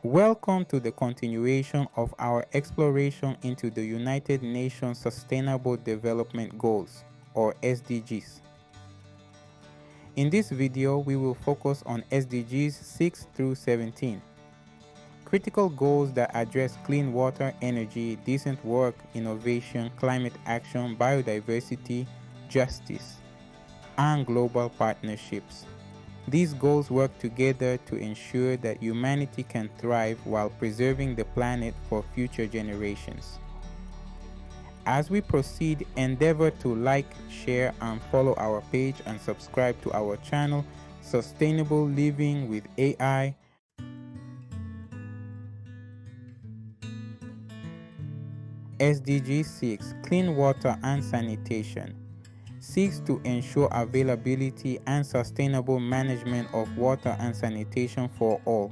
Welcome to the continuation of our exploration into the United Nations Sustainable Development Goals, or SDGs. In this video, we will focus on SDGs 6 through 17, critical goals that address clean water, energy, decent work, innovation, climate action, biodiversity, justice, and global partnerships. These goals work together to ensure that humanity can thrive while preserving the planet for future generations. As we proceed, endeavor to like, share, and follow our page and subscribe to our channel, Sustainable Living with AI. SDG 6, Clean Water and Sanitation, seeks to ensure availability and sustainable management of water and sanitation for all.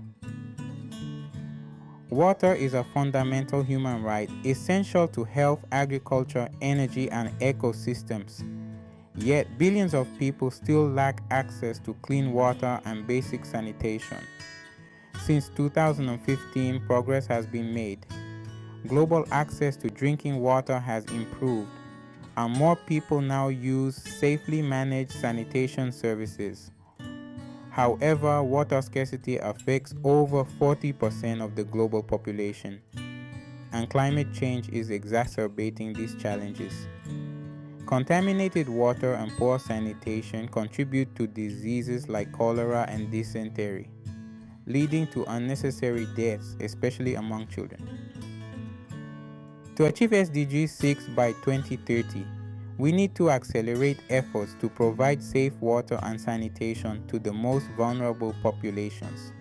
Water is a fundamental human right essential to health, agriculture, energy, and ecosystems. Yet, billions of people still lack access to clean water and basic sanitation. Since 2015, progress has been made. Global access to drinking water has improved, and more people now use safely managed sanitation services. However, water scarcity affects over 40% of the global population, and climate change is exacerbating these challenges. Contaminated water and poor sanitation contribute to diseases like cholera and dysentery, leading to unnecessary deaths, especially among children. To achieve SDG 6 by 2030, we need to accelerate efforts to provide safe water and sanitation to the most vulnerable populations,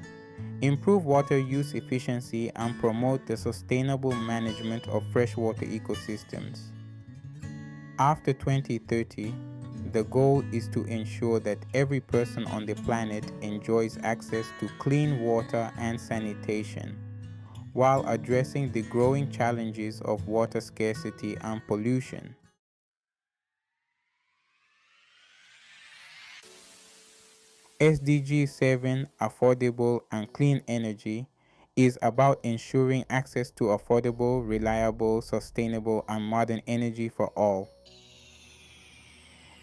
improve water use efficiency, and promote the sustainable management of freshwater ecosystems. After 2030, the goal is to ensure that every person on the planet enjoys access to clean water and sanitation, while addressing the growing challenges of water scarcity and pollution. SDG 7, Affordable and Clean Energy, is about ensuring access to affordable, reliable, sustainable, and modern energy for all.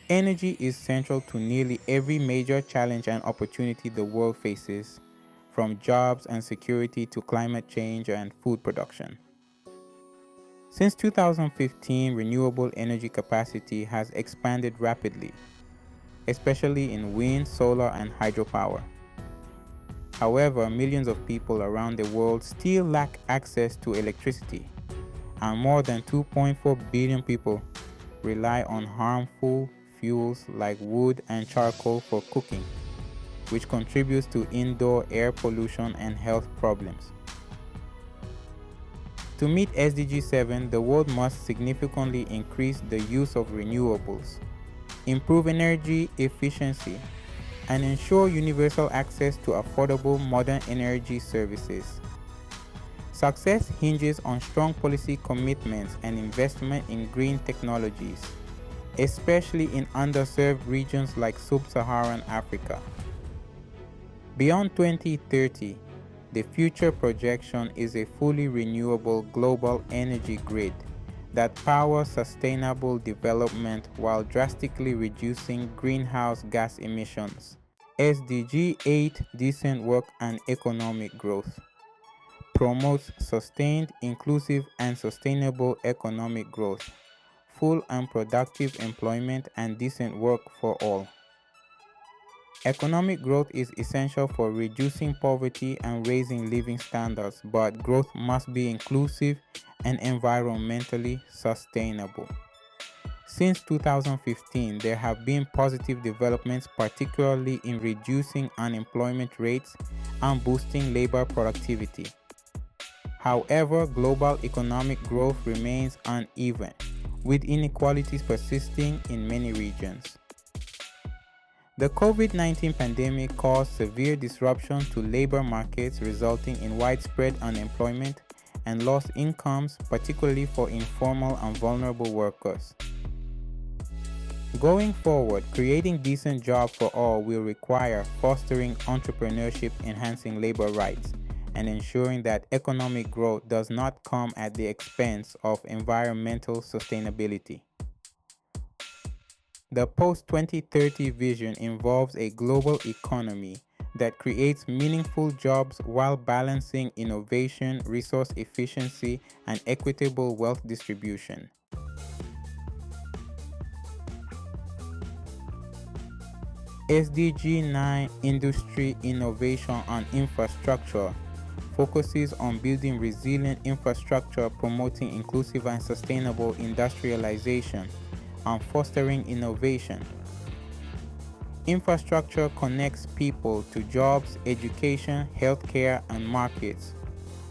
Energy is central to nearly every major challenge and opportunity the world faces, from jobs and security to climate change and food production. Since 2015, renewable energy capacity has expanded rapidly, especially in wind, solar, and hydropower. However, millions of people around the world still lack access to electricity, and more than 2.4 billion people rely on harmful fuels like wood and charcoal for cooking, which contributes to indoor air pollution and health problems. To meet SDG 7, the world must significantly increase the use of renewables, improve energy efficiency, and ensure universal access to affordable modern energy services. Success hinges on strong policy commitments and investment in green technologies, especially in underserved regions like sub-Saharan Africa. Beyond 2030, the future projection is a fully renewable global energy grid that powers sustainable development while drastically reducing greenhouse gas emissions. SDG 8, Decent Work and Economic Growth, promotes sustained, inclusive, and sustainable economic growth, full and productive employment, and decent work for all. Economic growth is essential for reducing poverty and raising living standards, but growth must be inclusive and environmentally sustainable. Since 2015, there have been positive developments, particularly in reducing unemployment rates and boosting labor productivity. However, global economic growth remains uneven, with inequalities persisting in many regions. The COVID-19 pandemic caused severe disruption to labor markets, resulting in widespread unemployment and lost incomes, particularly for informal and vulnerable workers. Going forward, creating decent jobs for all will require fostering entrepreneurship, enhancing labor rights, and ensuring that economic growth does not come at the expense of environmental sustainability. The post-2030 vision involves a global economy that creates meaningful jobs while balancing innovation, resource efficiency, and equitable wealth distribution. SDG 9 Industry, Innovation, and Infrastructure focuses on building resilient infrastructure, promoting inclusive and sustainable industrialization, and fostering innovation. Infrastructure connects people to jobs, education, healthcare, and markets,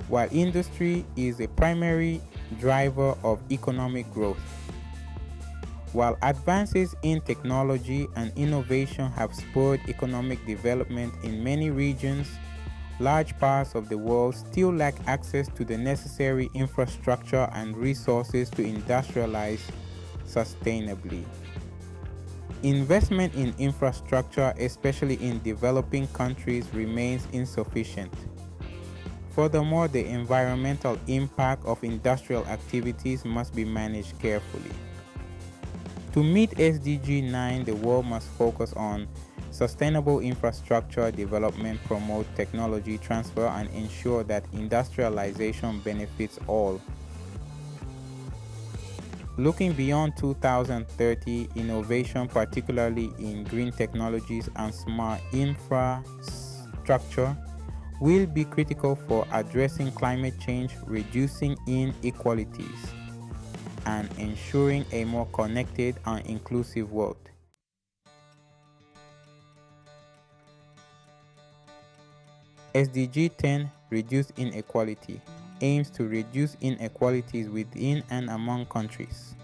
while industry is a primary driver of economic growth. While advances in technology and innovation have spurred economic development in many regions, large parts of the world still lack access to the necessary infrastructure and resources to industrialize sustainably. Investment in infrastructure, especially in developing countries, remains insufficient. Furthermore, the environmental impact of industrial activities must be managed carefully. To meet SDG 9, the world must focus on sustainable infrastructure development, promote technology transfer, and ensure that industrialization benefits all. Looking beyond 2030, innovation, particularly in green technologies and smart infrastructure, will be critical for addressing climate change, reducing inequalities, and ensuring a more connected and inclusive world. SDG 10, Reduce Inequality, aims to reduce inequalities within and among countries.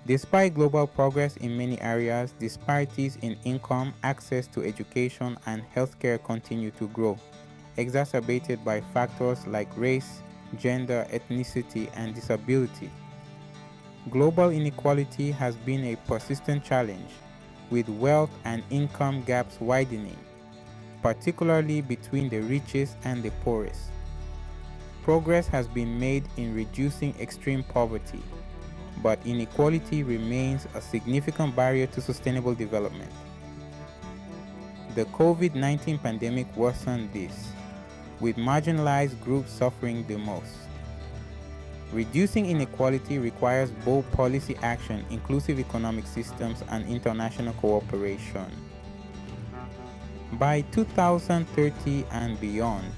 Despite global progress in many areas, disparities in income, access to education, and healthcare continue to grow, exacerbated by factors like race, gender, ethnicity, and disability. Global inequality has been a persistent challenge, with wealth and income gaps widening, particularly between the richest and the poorest. Progress has been made in reducing extreme poverty, but inequality remains a significant barrier to sustainable development. The COVID-19 pandemic worsened this, with marginalized groups suffering the most. Reducing inequality requires bold policy action, inclusive economic systems, and international cooperation. By 2030 and beyond,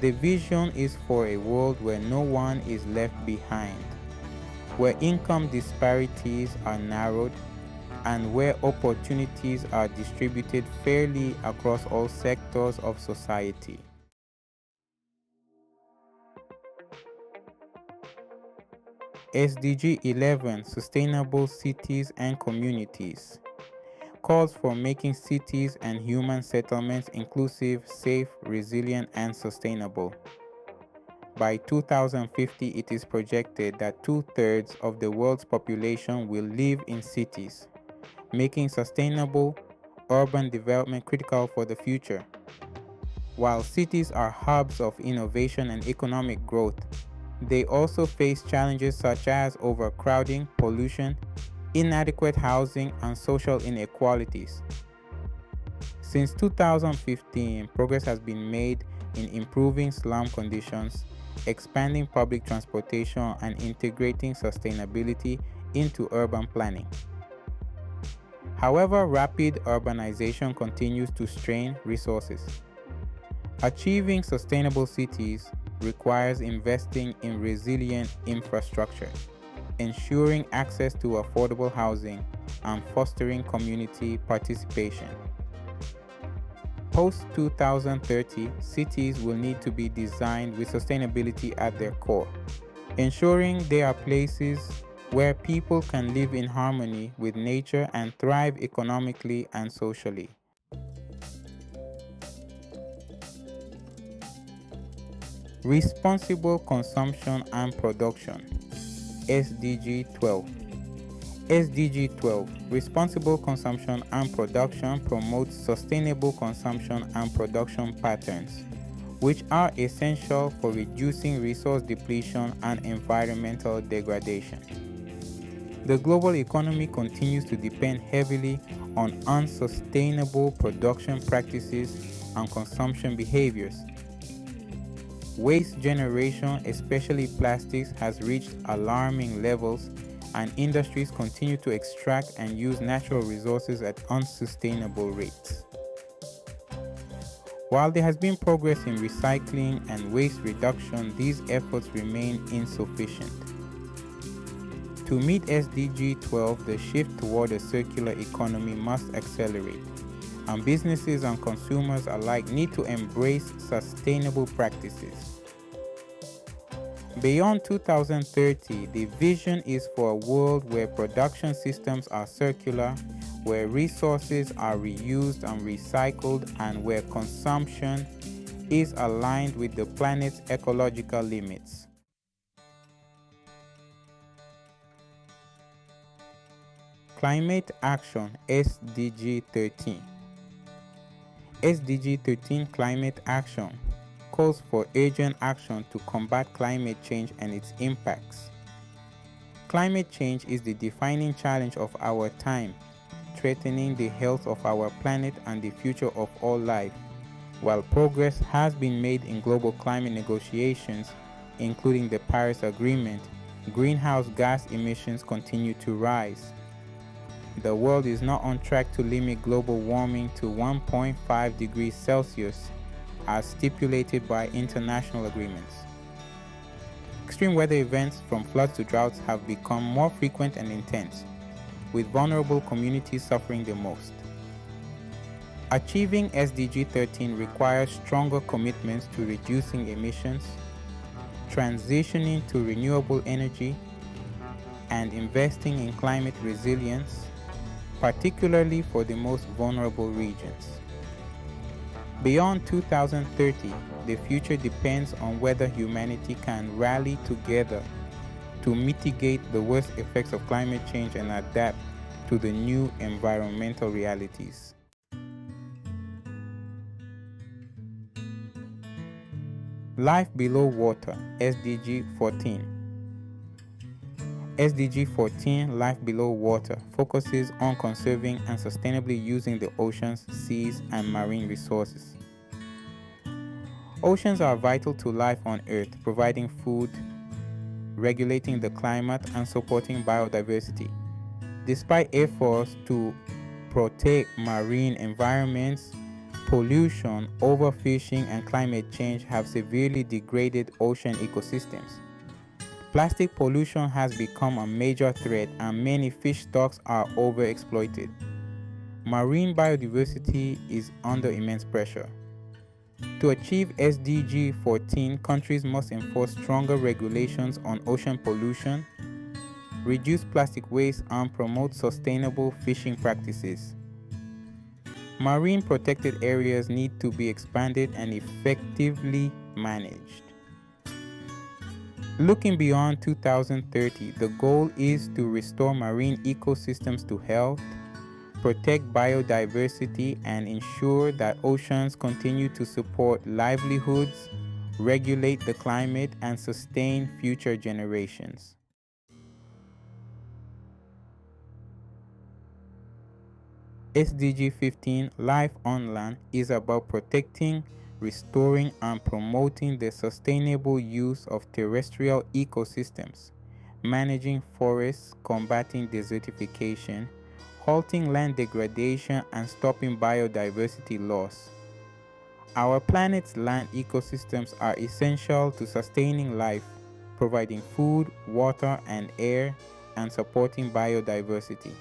the vision is for a world where no one is left behind, where income disparities are narrowed, and where opportunities are distributed fairly across all sectors of society. SDG 11, Sustainable Cities and Communities, calls for making cities and human settlements inclusive, safe, resilient, and sustainable. By 2050, it is projected that 2/3 of the world's population will live in cities, making sustainable urban development critical for the future. While cities are hubs of innovation and economic growth, they also face challenges such as overcrowding, pollution, inadequate housing, and social inequalities. Since 2015, progress has been made in improving slum conditions, expanding public transportation, and integrating sustainability into urban planning. However, rapid urbanization continues to strain resources. Achieving sustainable cities requires investing in resilient infrastructure, ensuring access to affordable housing, and fostering community participation. Post-2030, cities will need to be designed with sustainability at their core, ensuring they are places where people can live in harmony with nature and thrive economically and socially. Responsible consumption and production. SDG 12. SDG 12, Responsible Consumption and Production, promotes sustainable consumption and production patterns which are essential for reducing resource depletion and environmental degradation. The global economy continues to depend heavily on unsustainable production practices and consumption behaviors. Waste generation, especially plastics, has reached alarming levels, and industries continue to extract and use natural resources at unsustainable rates. While there has been progress in recycling and waste reduction, these efforts remain insufficient. To meet SDG 12, the shift toward a circular economy must accelerate, and businesses and consumers alike need to embrace sustainable practices. Beyond 2030, the vision is for a world where production systems are circular, where resources are reused and recycled, and where consumption is aligned with the planet's ecological limits. Climate Action SDG 13. SDG 13 Climate Action calls for urgent action to combat climate change and its impacts. Climate change is the defining challenge of our time, threatening the health of our planet and the future of all life. While progress has been made in global climate negotiations, including the Paris Agreement, greenhouse gas emissions continue to rise. The world is not on track to limit global warming to 1.5 degrees Celsius as stipulated by international agreements. Extreme weather events from floods to droughts have become more frequent and intense, with vulnerable communities suffering the most. Achieving SDG 13 requires stronger commitments to reducing emissions, transitioning to renewable energy, and investing in climate resilience, particularly for the most vulnerable regions. Beyond 2030, the future depends on whether humanity can rally together to mitigate the worst effects of climate change and adapt to the new environmental realities. Life Below Water, SDG 14. SDG 14, Life Below Water, focuses on conserving and sustainably using the oceans, seas, and marine resources. Oceans are vital to life on Earth, providing food, regulating the climate, and supporting biodiversity. Despite efforts to protect marine environments, pollution, overfishing, and climate change have severely degraded ocean ecosystems. Plastic pollution has become a major threat, and many fish stocks are overexploited. Marine biodiversity is under immense pressure. To achieve SDG 14, countries must enforce stronger regulations on ocean pollution, reduce plastic waste, and promote sustainable fishing practices. Marine protected areas need to be expanded and effectively managed. Looking beyond 2030, the goal is to restore marine ecosystems to health, protect biodiversity, and ensure that oceans continue to support livelihoods, regulate the climate, and sustain future generations. SDG 15, Life on Land, is about protecting, restoring, and promoting the sustainable use of terrestrial ecosystems, managing forests, combating desertification, halting land degradation, and stopping biodiversity loss. Our planet's land ecosystems are essential to sustaining life, providing food, water, and air, and supporting biodiversity.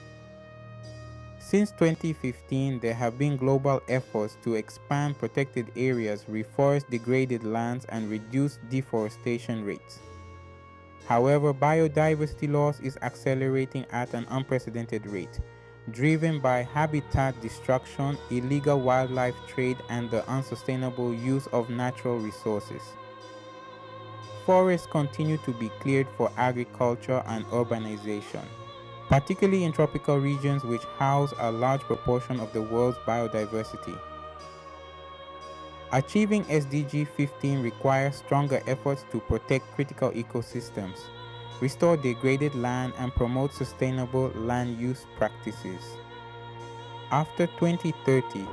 Since 2015, there have been global efforts to expand protected areas, reforest degraded lands, and reduce deforestation rates. However, biodiversity loss is accelerating at an unprecedented rate, driven by habitat destruction, illegal wildlife trade, and the unsustainable use of natural resources. Forests continue to be cleared for agriculture and urbanization, particularly in tropical regions which house a large proportion of the world's biodiversity. Achieving SDG 15 requires stronger efforts to protect critical ecosystems, restore degraded land, and promote sustainable land use practices. After 2030,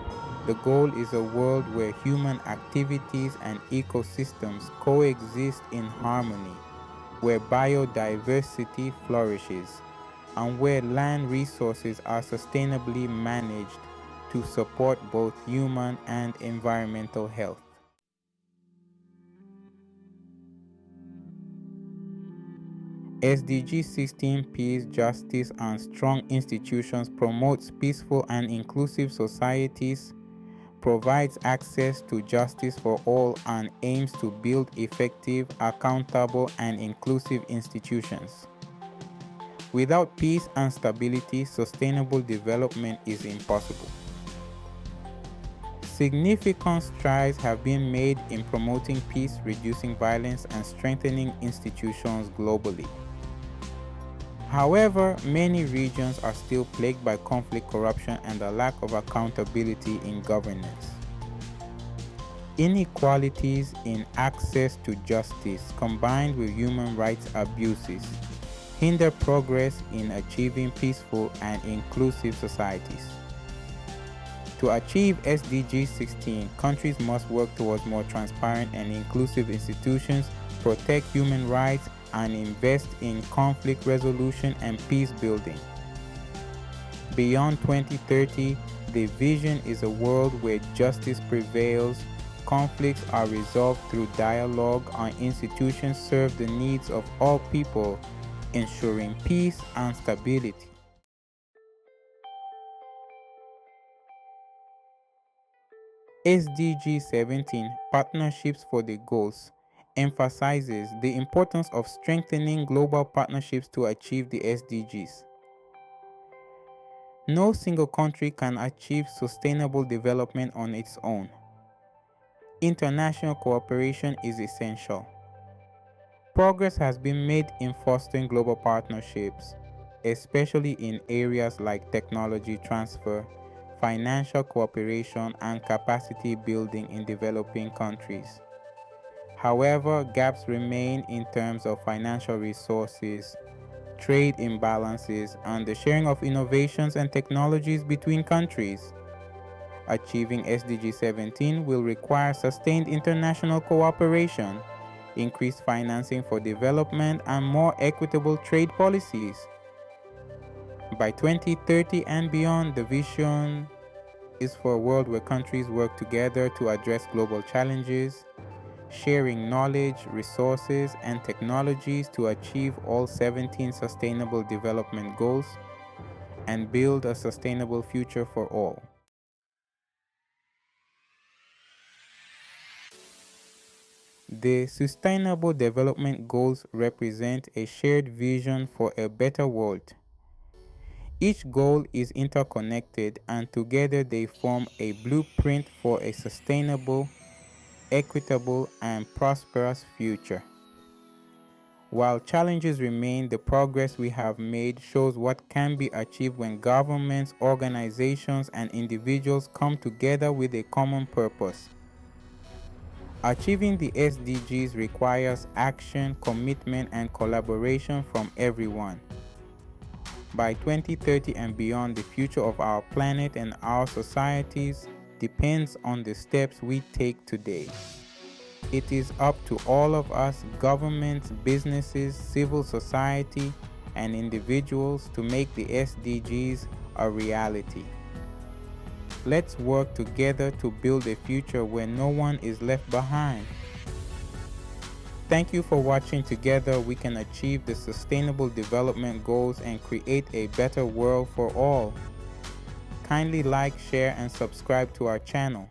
the goal is a world where human activities and ecosystems coexist in harmony, where biodiversity flourishes, and where land resources are sustainably managed to support both human and environmental health. SDG 16 Peace, Justice, and Strong Institutions promotes peaceful and inclusive societies, provides access to justice for all, and aims to build effective, accountable, and inclusive institutions. Without peace and stability, sustainable development is impossible. Significant strides have been made in promoting peace, reducing violence, and strengthening institutions globally. However, many regions are still plagued by conflict, corruption, and a lack of accountability in governance. Inequalities in access to justice, combined with human rights abuses, hinder progress in achieving peaceful and inclusive societies. To achieve SDG 16, countries must work towards more transparent and inclusive institutions, protect human rights, and invest in conflict resolution and peace building. Beyond 2030, the vision is a world where justice prevails, conflicts are resolved through dialogue, and institutions serve the needs of all people, ensuring peace and stability. SDG 17, Partnerships for the Goals, emphasizes the importance of strengthening global partnerships to achieve the SDGs. No single country can achieve sustainable development on its own. International cooperation is essential. Progress has been made in fostering global partnerships, especially in areas like technology transfer, financial cooperation, and capacity building in developing countries. However, gaps remain in terms of financial resources, trade imbalances, and the sharing of innovations and technologies between countries. Achieving SDG 17 will require sustained international cooperation, increased financing for development, and more equitable trade policies. By 2030 and beyond, the vision is for a world where countries work together to address global challenges, sharing knowledge, resources, and technologies to achieve all 17 Sustainable Development Goals and build a sustainable future for all. The Sustainable Development Goals represent a shared vision for a better world. Each goal is interconnected, and together they form a blueprint for a sustainable, equitable, and prosperous future. While challenges remain, the progress we have made shows what can be achieved when governments, organizations, and individuals come together with a common purpose. Achieving the SDGs requires action, commitment, and collaboration from everyone. By 2030 and beyond, the future of our planet and our societies depends on the steps we take today. It is up to all of us, governments, businesses, civil society, and individuals to make the SDGs a reality. Let's work together to build a future where no one is left behind. Thank you for watching. Together we can achieve the Sustainable Development Goals and create a better world for all. Kindly like, share, and subscribe to our channel.